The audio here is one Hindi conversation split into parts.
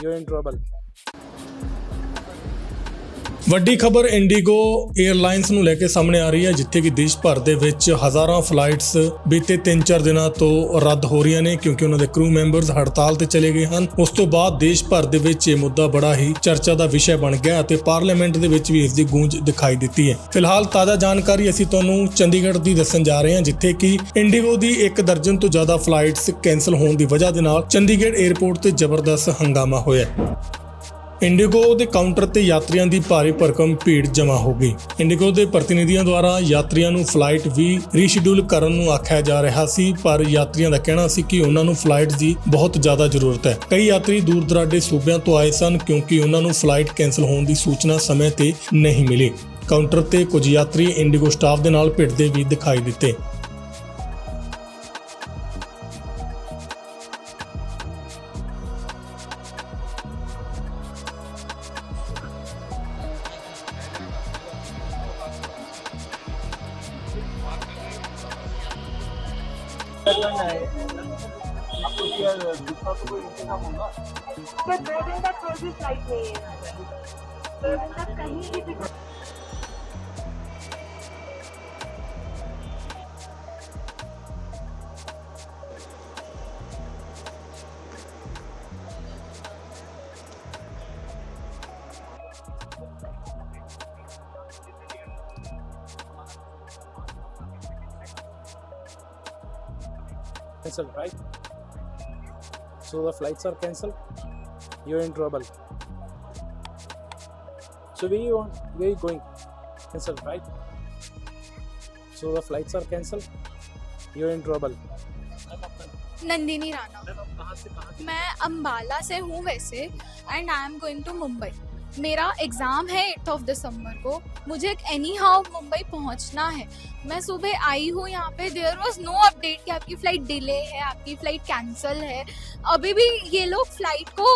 you're in trouble. ਵੱਡੀ ਖਬਰ ਇੰਡੀਗੋ 에ਅਰਲਾਈਨਸ ਨੂੰ ਲੈ ਕੇ ਸਾਹਮਣੇ ਆ ਰਹੀ ਹੈ, ਜਿੱਥੇ ਕਿ ਦੇਸ਼ ਭਰ ਦੇ ਵਿੱਚ ਹਜ਼ਾਰਾਂ ਫਲਾਈਟਸ ਬੀਤੇ 3-4 ਦਿਨਾਂ ਤੋਂ ਰੱਦ ਹੋ ਰਹੀਆਂ ਨੇ ਕਿਉਂਕਿ ਉਹਨਾਂ ਦੇ ਕਰੂ ਮੈਂਬਰਸ ਹੜਤਾਲ ਤੇ ਚਲੇ ਗਏ ਹਨ। ਉਸ ਤੋਂ ਬਾਅਦ ਦੇਸ਼ ਭਰ ਦੇ ਵਿੱਚ ਇਹ ਮੁੱਦਾ ਬੜਾ ਹੀ ਚਰਚਾ ਦਾ ਵਿਸ਼ਾ ਬਣ ਗਿਆ ਅਤੇ ਪਾਰਲੀਮੈਂਟ ਦੇ ਵਿੱਚ ਵੀ ਇਸ ਦੀ ਗੂੰਜ ਦਿਖਾਈ ਦਿੱਤੀ ਹੈ। ਫਿਲਹਾਲ ਤਾਜ਼ਾ ਜਾਣਕਾਰੀ ਅਸੀਂ ਤੁਹਾਨੂੰ ਚੰਡੀਗੜ੍ਹ ਦੀ ਦੱਸਣ ਜਾ ਰਹੇ ਹਾਂ, ਜਿੱਥੇ ਕਿ ਇੰਡੀਗੋ ਦੀ 1 ਦਰਜਨ ਤੋਂ ਜ਼ਿਆਦਾ ਫਲਾਈਟਸ ਕੈਂਸਲ ਹੋਣ ਦੀ ਵਜ੍ਹਾ ਦੇ ਨਾਲ ਚੰਡੀਗੜ੍ਹ 에ਅਰਪੋਰਟ ਤੇ ਜ਼ਬਰਦਸਤ ਹੰਗਾਮਾ ਹੋਇਆ। ਇੰਡੀਗੋ ਦੇ ਕਾਊਂਟਰ ਤੇ ਯਾਤਰੀਆਂ ਦੀ ਭਾਰੀ ਭਰਕਮ ਭੀੜ ਜਮ੍ਹਾਂ ਹੋ ਗਈ। ਇੰਡੀਗੋ ਦੇ ਪ੍ਰਤੀਨਿਧੀਆਂ ਦੁਆਰਾ ਯਾਤਰੀਆਂ ਨੂੰ ਫਲਾਈਟ ਵੀ ਰੀਸ਼ਡਿਊਲ ਕਰਨ ਨੂੰ ਆਖਿਆ ਜਾ ਰਿਹਾ ਸੀ, ਪਰ ਯਾਤਰੀਆਂ ਦਾ ਕਹਿਣਾ ਸੀ ਕਿ ਉਹਨਾਂ ਨੂੰ ਫਲਾਈਟ ਦੀ ਬਹੁਤ ਜ਼ਿਆਦਾ ਜ਼ਰੂਰਤ ਹੈ। ਕਈ ਯਾਤਰੀ ਦੂਰ ਦਰਾਡੇ ਸੂਬਿਆਂ ਤੋਂ ਆਏ ਸਨ ਕਿਉਂਕਿ ਉਹਨਾਂ ਨੂੰ ਫਲਾਈਟ ਕੈਂਸਲ ਹੋਣ ਦੀ ਸੂਚਨਾ ਸਮੇਂ ਤੇ ਨਹੀਂ ਮਿਲੀ। ਕਾਊਂਟਰ ਤੇ ਕੁਝ ਯਾਤਰੀ ਇੰਡੀਗੋ ਸਟਾਫ ਦੇ ਨਾਲ ਭਿੜਦੇ ਵੀ ਦਿਖਾਈ ਦਿੱਤੇ। आपको क्या दूसरा तो कोई इंतजाम होगा? पर 2 दिन तक कोई भी फ्लाइट नहीं है। 2 दिन तक कहीं भी ticket cancelled, right? So the flights are cancelled. You're in trouble. So where you going? Cancelled, right? So the flights are cancelled. You're in trouble. Nandini Rana. मैं अम्बाला से हूँ वैसे, and I am going to Mumbai. मेरा एग्ज़ाम है 8 दिसंबर को। मुझे एनी हाउ मुंबई पहुँचना है। मैं सुबह आई हूँ यहाँ पे, देयर वॉज नो अपडेट कि आपकी फ़्लाइट डिले है, आपकी फ़्लाइट कैंसिल है। अभी भी ये लोग फ़्लाइट को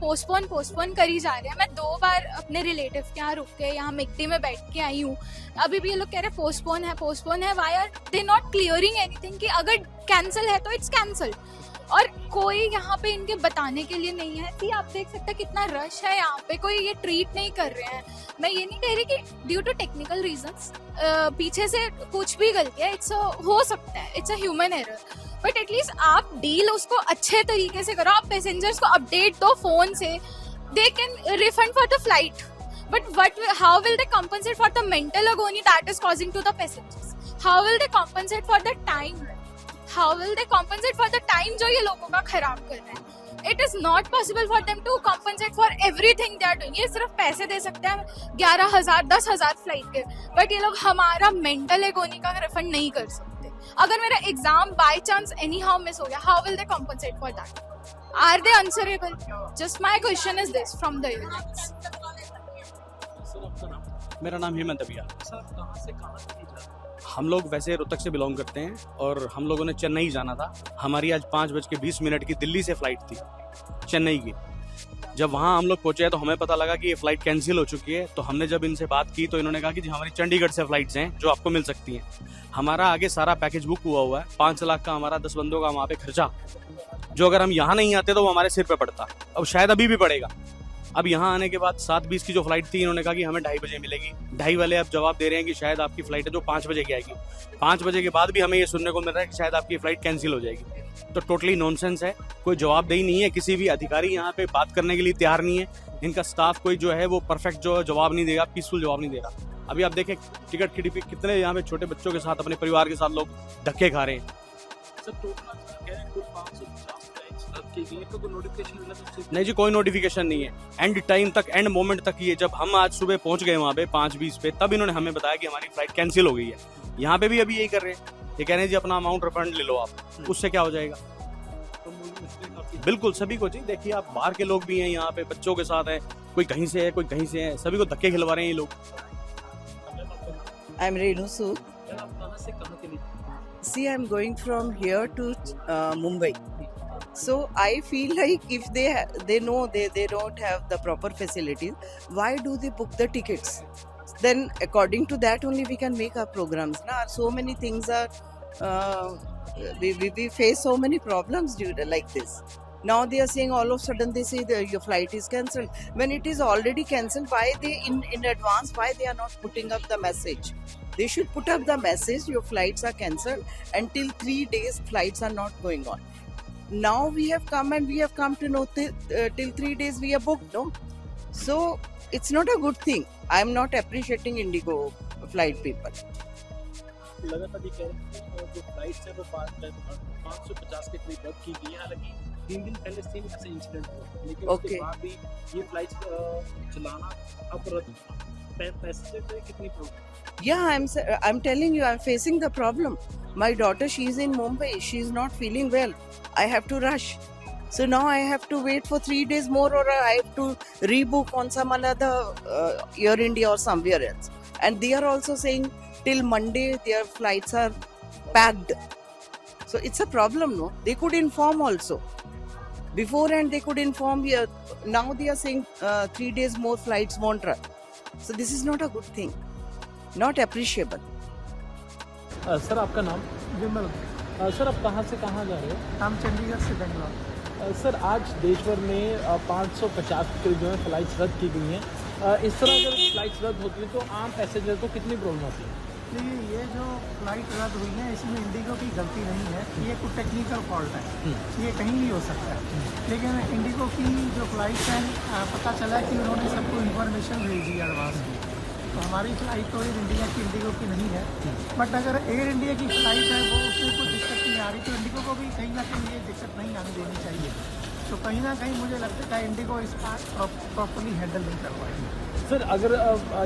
पोस्टपोन करी जा रहे हैं। मैं 2 बार अपने रिलेटिव के यहाँ रुक के यहाँ मिक्टी में बैठ के आई हूँ। अभी भी ये लोग कह रहे हैं पोस्टपोन है। Why are they not clearing anything कि अगर कैंसिल है तो इट्स कैंसिल, और कोई यहाँ पे इनके बताने के लिए नहीं है। कि आप देख सकते हैं कितना रश है यहाँ पे, कोई ये ट्रीट नहीं कर रहे हैं। मैं ये नहीं कह रही कि ड्यू टू टेक्निकल रीजंस पीछे से कुछ भी गलती है, हो सकता है, it's a human error, but at least आप डील उसको अच्छे तरीके से करो। आप पैसेंजर्स को अपडेट दो फोन से, they can refund for the flight, but how will they compensate for the mental agony that is causing to the passengers? How will they compensate for the time? How will they compensate for the time जो ये लोगों का खराब कर रहे हैं? It is not possible for them to compensate for everything they are doing. ये सिर्फ पैसे दे सकते हैं 11,000 10,000 फ्लाइट के, बट ये लोग हमारा मेंटल एगोनी का रिफंड नहीं कर सकते। अगर मेरा exam by chance any how miss हो गया, how will they compensate for that? Are they answerable? Just my question is this from the airlines. मेरा नाम हेमंत अभिया। सर कहाँ से कहाँ तक जा रहे हैं? हम लोग वैसे रोहतक से बिलोंग करते हैं और हम लोगों ने चेन्नई जाना था। हमारी आज 5:20 की दिल्ली से फ्लाइट थी चेन्नई की। जब वहाँ हम लोग पहुँचे तो हमें पता लगा कि ये फ़्लाइट कैंसिल हो चुकी है। तो हमने जब इनसे बात की तो इन्होंने कहा कि जी हमारी चंडीगढ़ से फ़्लाइट्स हैं जो आपको मिल सकती हैं। हमारा आगे सारा पैकेज बुक हुआ है, 5 लाख का हमारा 10 बंदों का वहाँ पे खर्चा, जो अगर हम यहाँ नहीं आते तो वो हमारे सिर पे पड़ता। अब शायद अभी भी पड़ेगा। अब यहाँ आने के बाद 7:20 की जो फ्लाइट थी, इन्होंने कहा कि हमें 2:30 बजे मिलेगी। 2:30 वाले अब जवाब दे रहे हैं कि शायद आपकी फ्लाइट है जो 5 बजे की आएगी। 5 बजे के बाद भी हमें ये सुनने को मिल रहा है कि शायद आपकी फ्लाइट कैंसिल हो जाएगी। तो टोटली नॉनसेंस है, कोई जवाबदेही नहीं है। किसी भी अधिकारी यहाँ पे बात करने के लिए तैयार नहीं है। इनका स्टाफ कोई जो है वो परफेक्ट जो जवाब नहीं देगा, पीसफुल जवाब नहीं देगा। अभी आप देखें टिकट खिड़ी पे कितने यहाँ पे छोटे बच्चों के साथ अपने परिवार के साथ लोग धक्के खा रहे हैं। सर टोटल कह रहे हैं कुल 550 फ्लाइट्स रद्द की गई, तो नोटिफिकेशन मिला तो नहीं जी, कोई नोटिफिकेशन नहीं है। एंड टाइम तक, एंड मोमेंट तक ये जब हम आज सुबह पहुंच गए वहाँ पे 5:20 पे, तब इन्होंने हमें बताया कि हमारी फ्लाइट कैंसिल हो गई है। यहाँ पे भी अभी यही कर रहे हैं। ये कह रहे हैं जी अपना अमाउंट रिफंड ले लो आप, उससे क्या हो जाएगा? तो मुश्किल काफी बिल्कुल सभी को जी। देखिए आप बाहर के लोग भी हैं यहाँ पे, बच्चों के साथ हैं, कोई कहीं से है कोई कहीं से है, सभी को धक्के खिलवा रहे हैं ये लोग। I'm Renu Sood. आप कहाँ से कहाँ के लिए? See, I'm going from here to Mumbai. So I feel like if they know they don't have the proper facilities, why do they book the tickets? Then according to that only we can make our programs. Now so many things are we face so many problems due to like this. Now they are saying all of a sudden they say that your flight is cancelled. When it is already cancelled, why they in advance, why they are not putting up the message? They should put up the message, your flights are cancelled. Until 3 days flights are not going on. Now we have come to know till 3 days we are booked, no? So it's not a good thing. I am not appreciating Indigo flight people. लगातार ये कह रहे हैं कि जो फ्लाइट्स है वो 550 के करीब रद्द की गई है। हालांकि 3 दिन पहले सेम ऐसे इंसिडेंट हुआ, लेकिन उसके Okay. बाद भी ये फ्लाइट्स चलाना अब रद्द हुआ। पैसेंजर पे कितनी problem? Yeah, I'm telling you, I'm facing the problem. My daughter, she's in Mumbai. She's not feeling well. I have to rush. So now I have to wait for 3 days more, or I have to rebook on some another Air India or somewhere else. And they are also saying till Monday their flights are packed. So it's a problem, no? They could inform also. Beforehand they could inform. Now they are saying 3 days more flights won't run. So this is not a good thing. Not appreciable. Sir आपका नाम? विमल, सर आप कहाँ से कहाँ जा रहे हो? हम चंडीगढ़ से बेंगलोर। सर आज देश भर में 550 के करीब जो है फ्लाइट्स रद्द की गई हैं। इस तरह अगर फ्लाइट्स रद्द होती है तो आम पैसेंजर को कितनी प्रॉब्लम आती है? देखिए, ये जो फ्लाइट रद्द हुई है इसमें इंडिगो की गलती नहीं है, ये कोई टेक्निकल फॉल्ट है, ये कहीं भी हो सकता है। लेकिन इंडिगो की जो फ्लाइट है, पता चला कि उन्होंने सबको इन्फॉर्मेशन भेजी एडवांस की, तो हमारी फ्लाइट तो एयर इंडिया की इंडिगो की नहीं है। बट अगर एयर इंडिया की फ्लाइट है वो उसमें कोई दिक्कत नहीं आ रही, तो इंडिगो को भी कहीं ना कहीं ये दिक्कत नहीं आने देनी चाहिए। तो कहीं ना कहीं मुझे लगता है इंडिगो इस बात प्रॉपरली हैंडल नहीं कर पाएगी। सर अगर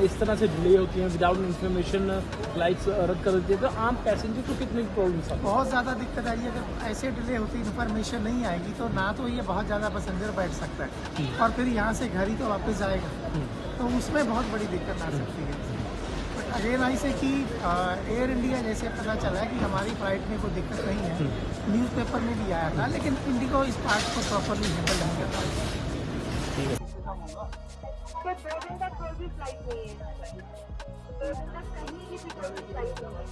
इस तरह से डिले होती हैं, विदाउट इन्फॉर्मेशन फ्लाइट्स रद्द कर देती है, तो आम पैसेंजर को कितनी प्रॉब्लम्स आती है? बहुत ज़्यादा दिक्कत आई। अगर ऐसे डिले होती, इन्फॉर्मेशन नहीं आएगी, तो ना तो ये बहुत ज़्यादा पैसेंजर बैठ सकता है और फिर यहाँ से घर ही तो वापस जाएगा, तो उसमें बहुत बड़ी दिक्कत आ सकती है। बट अगेन ऐसे कि एयर इंडिया जैसे पता चला है कि हमारी फ्लाइट में कोई दिक्कत नहीं है, न्यूज़पेपर में भी आया था, लेकिन इंडिगो इस पार्ट को प्रॉपरली हैंडल नहीं कर पाई। फिर 2 दिन तक कोई भी फ्लाइट नहीं है। 2 दिन तक कहीं की भी कोई भी फ्लाइट नहीं है।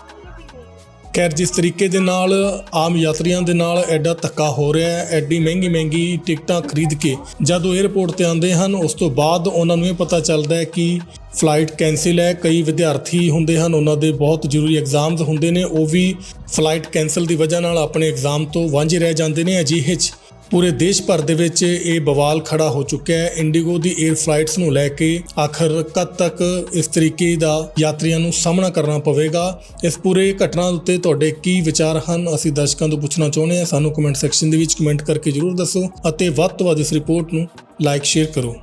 कहीं भी नहीं है। ਖੈਰ ਜਿਸ ਤਰੀਕੇ ਦੇ ਨਾਲ ਆਮ ਯਾਤਰੀਆਂ ਦੇ ਨਾਲ ਐਡਾ ਧੱਕਾ ਹੋ ਰਿਹਾ ਹੈ, ਐਡੀ ਮਹਿੰਗੀ ਟਿਕਟਾਂ ਖਰੀਦ ਕੇ ਜਦੋਂ 에ਅਰਪੋਰਟ ਤੇ ਆਉਂਦੇ ਹਨ, ਉਸ ਤੋਂ ਬਾਅਦ ਉਹਨਾਂ ਨੂੰ ਇਹ ਪਤਾ ਚੱਲਦਾ ਹੈ ਕਿ ਫਲਾਈਟ ਕੈਂਸਲ ਹੈ। ਕਈ ਵਿਦਿਆਰਥੀ ਹੁੰਦੇ ਹਨ, ਉਹਨਾਂ ਦੇ ਬਹੁਤ ਜ਼ਰੂਰੀ ਐਗਜ਼ਾਮਸ ਹੁੰਦੇ ਨੇ, ਉਹ ਵੀ ਫਲਾਈਟ ਕੈਂਸਲ ਦੀ ਵਜ੍ਹਾ ਨਾਲ ਆਪਣੇ ਐਗਜ਼ਾਮ ਤੋਂ ਵਾਂਝੇ ਰਹਿ ਜਾਂਦੇ ਨੇ। ਅਜਿਹੇ 'ਚ ਪੂਰੇ ਦੇਸ਼ ਭਰ ਦੇ ਵਿੱਚ ਇਹ ਬਵਾਲ ਖੜਾ ਹੋ ਚੁੱਕਿਆ ਹੈ ਇੰਡੀਗੋ ਦੀ 에ਅਰ ਫਲਾਈਟਸ ਨੂੰ ਲੈ ਕੇ। ਆਖਰ ਕਦ ਤੱਕ ਇਸ ਤਰੀਕੇ ਦਾ ਯਾਤਰੀਆਂ ਨੂੰ ਸਾਹਮਣਾ ਕਰਨਾ ਪਵੇਗਾ? ਇਸ ਪੂਰੇ ਘਟਨਾ ਉੱਤੇ ਤੁਹਾਡੇ ਕੀ ਵਿਚਾਰ ਹਨ, ਅਸੀਂ ਦਰਸ਼ਕਾਂ ਤੋਂ ਪੁੱਛਣਾ ਚਾਹੁੰਦੇ ਹਾਂ। ਸਾਨੂੰ ਕਮੈਂਟ ਸੈਕਸ਼ਨ ਦੇ ਵਿੱਚ ਕਮੈਂਟ ਕਰਕੇ ਜ਼ਰੂਰ ਦੱਸੋ ਅਤੇ ਵੱਧ ਤੋਂ ਵੱਧ ਇਸ ਰਿਪੋਰਟ ਨੂੰ ਲਾਈਕ ਸ਼ੇਅਰ ਕਰੋ।